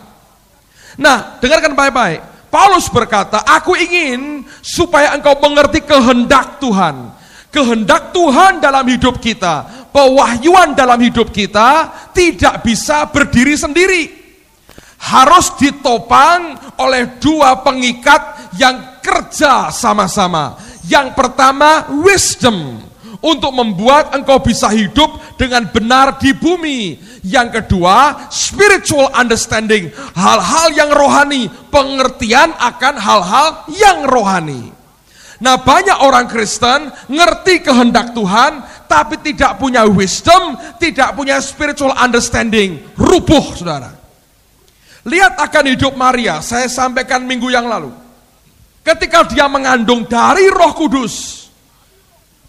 Nah, dengarkan baik-baik. Paulus berkata, aku ingin supaya engkau mengerti kehendak Tuhan. Kehendak Tuhan dalam hidup kita, pewahyuan dalam hidup kita tidak bisa berdiri sendiri. Harus ditopang oleh dua pengikat yang kerja sama-sama. Yang pertama, wisdom, untuk membuat engkau bisa hidup dengan benar di bumi. Yang kedua, spiritual understanding, hal-hal yang rohani, pengertian akan hal-hal yang rohani. Nah, banyak orang Kristen ngerti kehendak Tuhan, tapi tidak punya wisdom, tidak punya spiritual understanding. Rubuh, saudara. Lihat akan hidup Maria, saya sampaikan minggu yang lalu. Ketika dia mengandung dari Roh Kudus,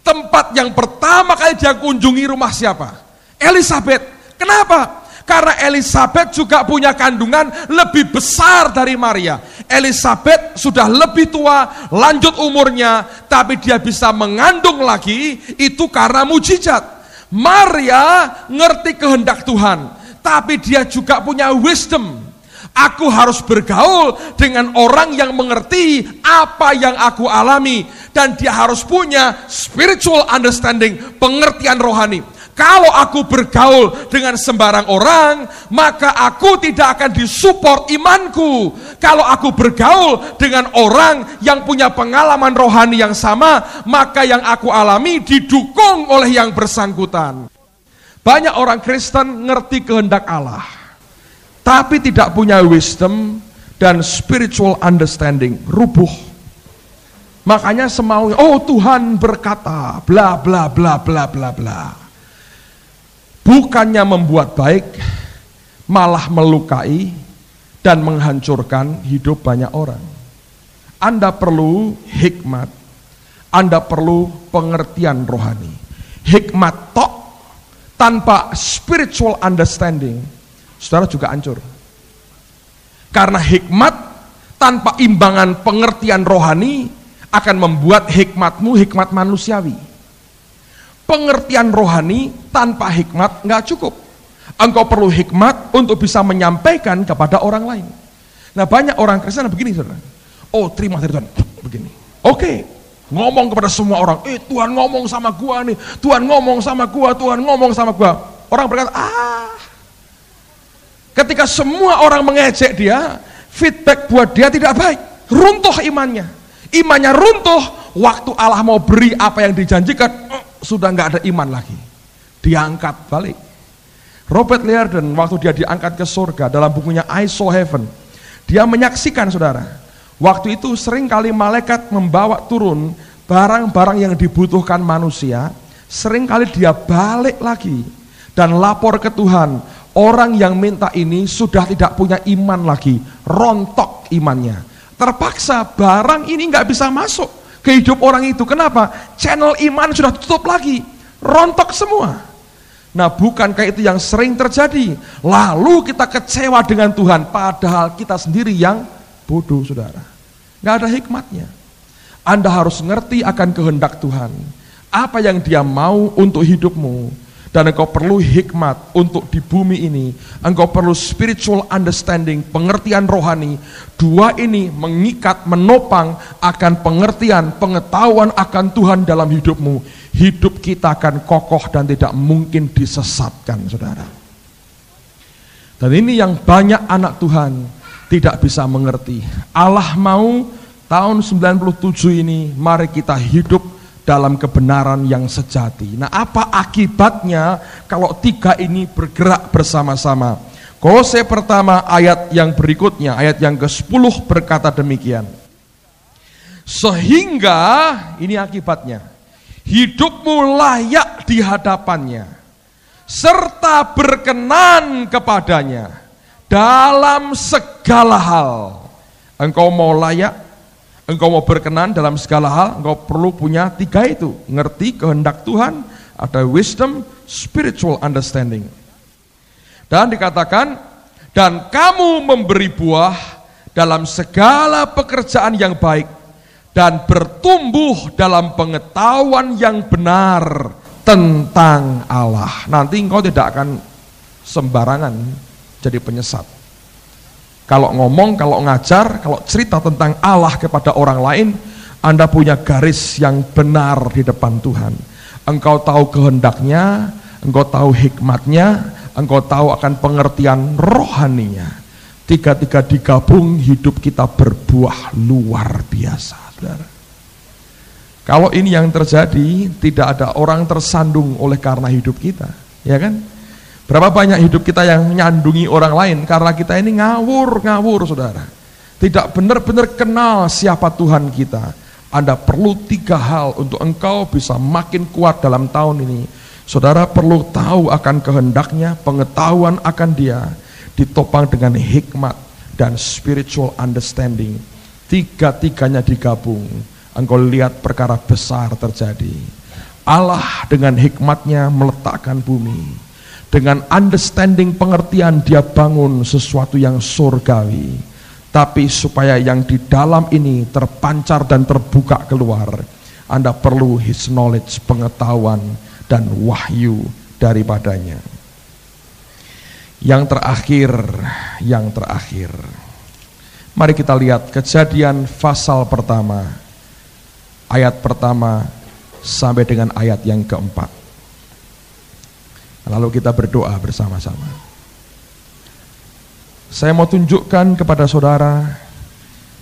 tempat yang pertama kali dia kunjungi rumah siapa? Elizabeth. Kenapa? Karena Elizabeth juga punya kandungan lebih besar dari Maria. Elizabeth sudah lebih tua, lanjut umurnya, tapi dia bisa mengandung lagi, itu karena mujizat. Maria ngerti kehendak Tuhan, tapi dia juga punya wisdom. Aku harus bergaul dengan orang yang mengerti apa yang aku alami, dan dia harus punya spiritual understanding, pengertian rohani. Kalau aku bergaul dengan sembarang orang, maka aku tidak akan disupport imanku. Kalau aku bergaul dengan orang yang punya pengalaman rohani yang sama, maka yang aku alami didukung oleh yang bersangkutan. Banyak orang Kristen ngerti kehendak Allah, tapi tidak punya wisdom dan spiritual understanding. Rubuh. Makanya semaunya, oh Tuhan berkata, bla bla bla bla bla bla. Bukannya membuat baik, malah melukai dan menghancurkan hidup banyak orang. Anda perlu hikmat, Anda perlu pengertian rohani. Hikmat tok tanpa spiritual understanding, saudara juga hancur. Karena hikmat tanpa imbangan pengertian rohani akan membuat hikmatmu hikmat manusiawi. Pengertian rohani tanpa hikmat nggak cukup. Engkau perlu hikmat untuk bisa menyampaikan kepada orang lain. Nah, banyak orang Kristen begini, saudara. Oh, terima dari Tuhan, begini. Oke, ngomong kepada semua orang. Tuhan ngomong sama gua nih. Tuhan ngomong sama gua. Tuhan ngomong sama gua. Orang berkata, ketika semua orang mengejek dia, feedback buat dia tidak baik. Runtuh imannya. Imannya runtuh. Waktu Allah mau beri apa yang dijanjikan, sudah nggak ada iman lagi. Diangkat balik. Robert Liardon waktu dia diangkat ke surga dalam bukunya I Saw Heaven, dia menyaksikan, saudara, waktu itu sering kali malaikat membawa turun barang-barang yang dibutuhkan manusia. Sering kali dia balik lagi dan lapor ke Tuhan, orang yang minta ini sudah tidak punya iman lagi, rontok imannya. Terpaksa barang ini nggak bisa masuk ke hidup orang itu. Kenapa? Channel iman sudah tutup lagi, rontok semua. Nah, bukankah itu yang sering terjadi? Lalu kita kecewa dengan Tuhan, padahal kita sendiri yang bodoh, saudara. Nggak ada hikmatnya. Anda harus ngerti akan kehendak Tuhan, apa yang Dia mau untuk hidupmu. Dan engkau perlu hikmat untuk di bumi ini. Engkau perlu spiritual understanding, pengertian rohani. Dua ini mengikat, menopang akan pengertian, pengetahuan akan Tuhan dalam hidupmu. Hidup kita akan kokoh dan tidak mungkin disesatkan, saudara. Dan ini yang banyak anak Tuhan tidak bisa mengerti. Allah mau tahun 97 ini, mari kita hidup dalam kebenaran yang sejati. Nah, apa akibatnya kalau tiga ini bergerak bersama-sama? Kolose pertama ayat yang berikutnya, ayat yang ke-10 berkata demikian. Sehingga, ini akibatnya, hidupmu layak di hadapannya, serta berkenan kepadanya dalam segala hal. Engkau mau layak, engkau mau berkenan dalam segala hal, engkau perlu punya tiga itu. Ngerti kehendak Tuhan, ada wisdom, spiritual understanding. Dan dikatakan, dan kamu memberi buah dalam segala pekerjaan yang baik, dan bertumbuh dalam pengetahuan yang benar tentang Allah. Nanti engkau tidak akan sembarangan jadi penyesat. Kalau ngomong, kalau ngajar, kalau cerita tentang Allah kepada orang lain, Anda punya garis yang benar di depan Tuhan. Engkau tahu kehendaknya, engkau tahu hikmatnya, engkau tahu akan pengertian rohaninya. Tiga-tiga digabung, hidup kita berbuah luar biasa, saudara. Kalau ini yang terjadi, tidak ada orang tersandung oleh karena hidup kita, ya kan? Berapa banyak hidup kita yang nyandungi orang lain karena kita ini ngawur, saudara. Tidak benar-benar kenal siapa Tuhan kita, Anda perlu 3 hal untuk engkau bisa makin kuat dalam tahun ini. Saudara perlu tahu akan kehendaknya, pengetahuan akan dia, ditopang dengan hikmat dan spiritual understanding. 3-tiganya digabung, engkau lihat perkara besar terjadi. Allah dengan hikmatnya meletakkan bumi. Dengan understanding pengertian dia bangun sesuatu yang surgawi. Tapi supaya yang di dalam ini terpancar dan terbuka keluar, Anda perlu his knowledge, pengetahuan dan wahyu daripadanya. Yang terakhir. Mari kita lihat Kejadian pasal pertama, ayat pertama sampai dengan ayat yang keempat. Lalu kita berdoa bersama-sama. Saya mau tunjukkan kepada saudara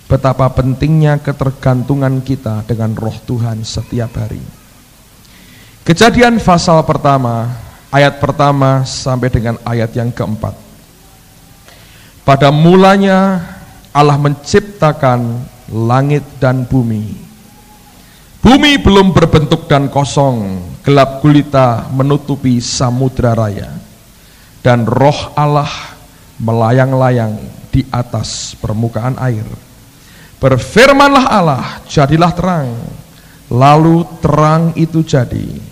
betapa pentingnya ketergantungan kita dengan Roh Tuhan setiap hari. Kejadian pasal pertama, ayat pertama sampai dengan ayat yang keempat. Pada mulanya Allah menciptakan langit dan bumi. Bumi belum berbentuk dan kosong, gelap gulita menutupi samudra raya. Dan Roh Allah melayang-layang di atas permukaan air. Berfirmanlah Allah, jadilah terang. Lalu terang itu jadi.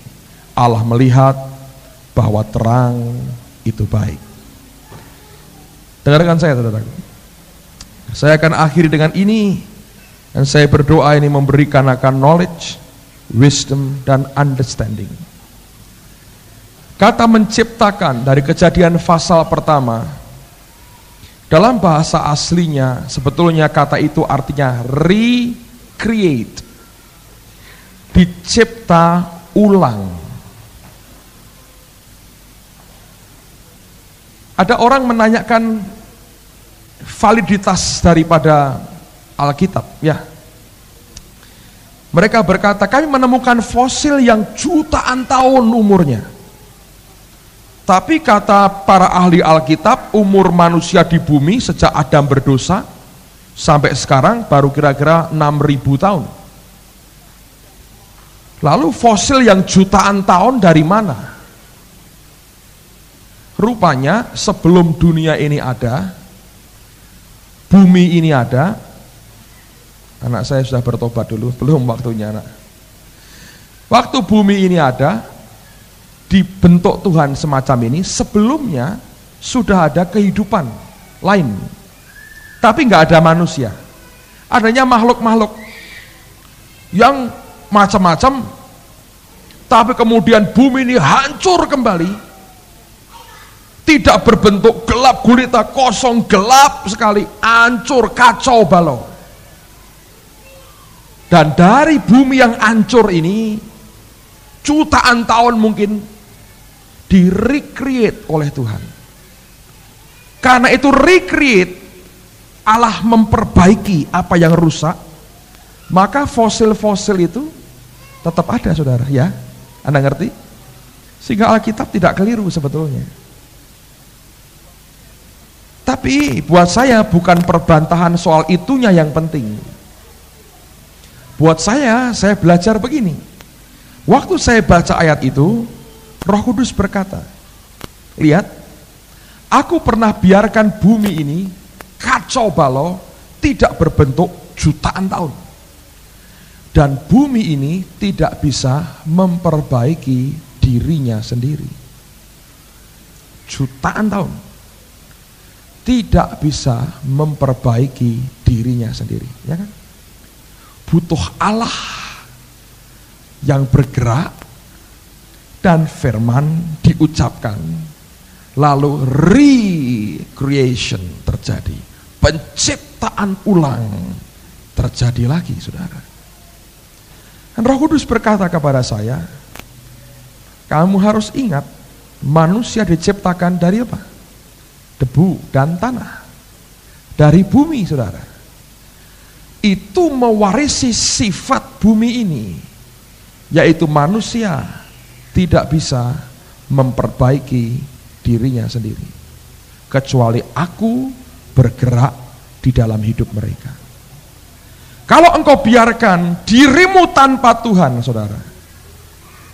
Allah melihat bahwa terang itu baik. Dengarkan saya, saudaraku. Saya akan akhiri dengan ini, dan saya berdoa ini memberikan akan knowledge, wisdom, dan understanding. Kata menciptakan dari Kejadian pasal pertama, dalam bahasa aslinya sebetulnya kata itu artinya recreate, dicipta ulang. Ada orang menanyakan validitas daripada Alkitab, ya. Mereka berkata, kami menemukan fosil yang jutaan tahun umurnya. Tapi kata para ahli Alkitab, umur manusia di bumi sejak Adam berdosa sampai sekarang baru kira-kira 6.000 tahun. Lalu fosil yang jutaan tahun dari mana? Rupanya sebelum dunia ini ada, bumi ini ada. Anak saya sudah bertobat dulu, belum waktunya anak. Waktu bumi ini ada, dibentuk Tuhan semacam ini, sebelumnya sudah ada kehidupan lain, tapi nggak ada manusia. Adanya makhluk-makhluk yang macam-macam, tapi kemudian bumi ini hancur kembali, tidak berbentuk, gelap gulita, kosong, gelap sekali, hancur, kacau balau. Dan dari bumi yang hancur ini, jutaan tahun mungkin di-recreate oleh Tuhan. Karena itu recreate, Allah memperbaiki apa yang rusak, maka fosil-fosil itu tetap ada, saudara, ya. Anda ngerti? Sehingga Alkitab tidak keliru sebetulnya. Tapi buat saya bukan perbantahan soal itunya yang penting. Buat saya belajar begini. Waktu saya baca ayat itu, Roh Kudus berkata, lihat, aku pernah biarkan bumi ini kacau balau, tidak berbentuk jutaan tahun. Dan bumi ini tidak bisa memperbaiki dirinya sendiri. Jutaan tahun. Tidak bisa memperbaiki dirinya sendiri, ya kan? Butuh Allah yang bergerak dan firman diucapkan, lalu recreation terjadi, penciptaan ulang terjadi lagi, saudara. Dan Roh Kudus berkata kepada saya, kamu harus ingat, manusia diciptakan dari apa? Debu dan tanah, dari bumi, saudara. Itu mewarisi sifat bumi ini, yaitu manusia tidak bisa memperbaiki dirinya sendiri, kecuali aku bergerak di dalam hidup mereka. Kalau engkau biarkan dirimu tanpa Tuhan, saudara,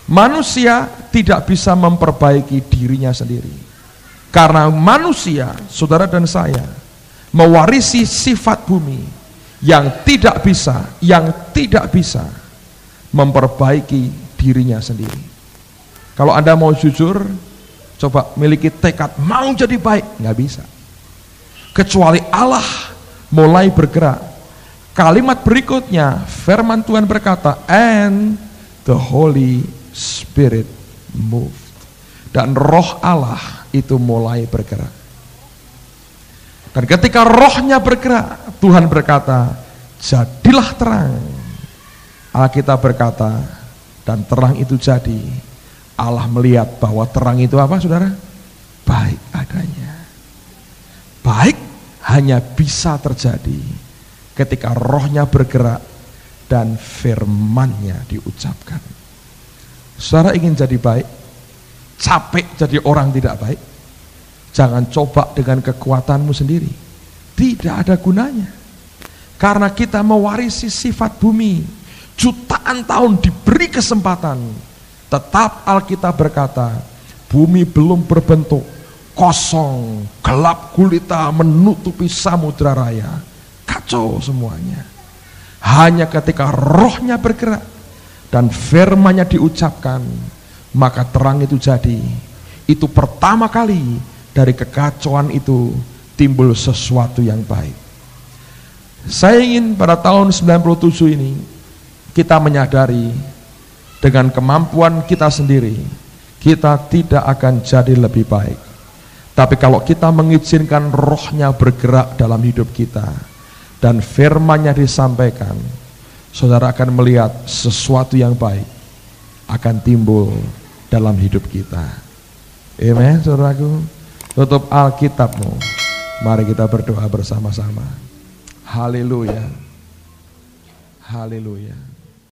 manusia tidak bisa memperbaiki dirinya sendiri. Karena manusia, saudara dan saya, mewarisi sifat bumi yang tidak bisa memperbaiki dirinya sendiri. Kalau Anda mau jujur, coba miliki tekad mau jadi baik, nggak bisa. Kecuali Allah mulai bergerak. Kalimat berikutnya, firman Tuhan berkata, and the Holy Spirit moved. Dan roh Allah itu mulai bergerak. Dan ketika rohnya bergerak, Tuhan berkata, jadilah terang. Alkitab berkata, dan terang itu jadi. Allah melihat bahwa terang itu apa, saudara? Baik adanya. Baik hanya bisa terjadi ketika rohnya bergerak dan firman-Nya diucapkan. Saudara ingin jadi baik? Capek jadi orang tidak baik? Jangan coba dengan kekuatanmu sendiri. Tidak ada gunanya. Karena kita mewarisi sifat bumi. Jutaan tahun diberi kesempatan. Tetap Alkitab berkata, bumi belum berbentuk, kosong, gelap gulita menutupi samudra raya. Kacau semuanya. Hanya ketika rohnya bergerak dan firman-Nya diucapkan, maka terang itu jadi. Itu pertama kali dari kekacauan itu timbul sesuatu yang baik. Saya ingin pada tahun 97 ini kita menyadari dengan kemampuan kita sendiri kita tidak akan jadi lebih baik. Tapi kalau kita mengizinkan rohnya bergerak dalam hidup kita dan firman-Nya disampaikan, saudara akan melihat sesuatu yang baik akan timbul dalam hidup kita. Amen, saudaraku. Tutup Alkitabmu. Mari kita berdoa bersama-sama. Haleluya. Haleluya.